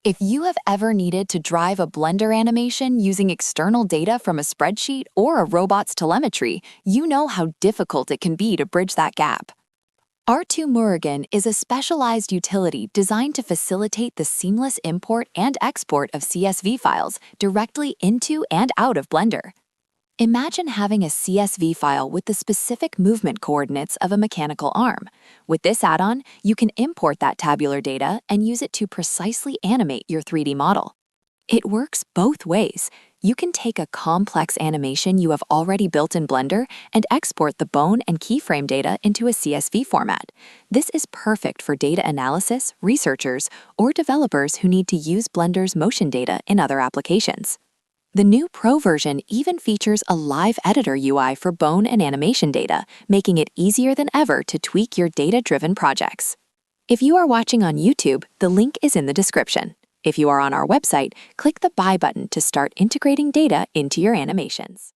If you have ever needed to drive a Blender animation using external data from a spreadsheet or a robot's telemetry, you know how difficult it can be to bridge that gap. R2Murugan is a specialized utility designed to facilitate the seamless import and export of CSV files directly into and out of Blender. Imagine having a CSV file with the specific movement coordinates of a mechanical arm. With this add-on, you can import that tabular data and use it to precisely animate your 3D model. It works both ways. You can take a complex animation you have already built in Blender and export the bone and keyframe data into a CSV format. This is perfect for data analysis, researchers, or developers who need to use Blender's motion data in other applications. The new Pro version even features a live editor UI for bone and animation data, making it easier than ever to tweak your data-driven projects. If you are watching on YouTube, the link is in the description. If you are on our website, click the Buy button to start integrating data into your animations.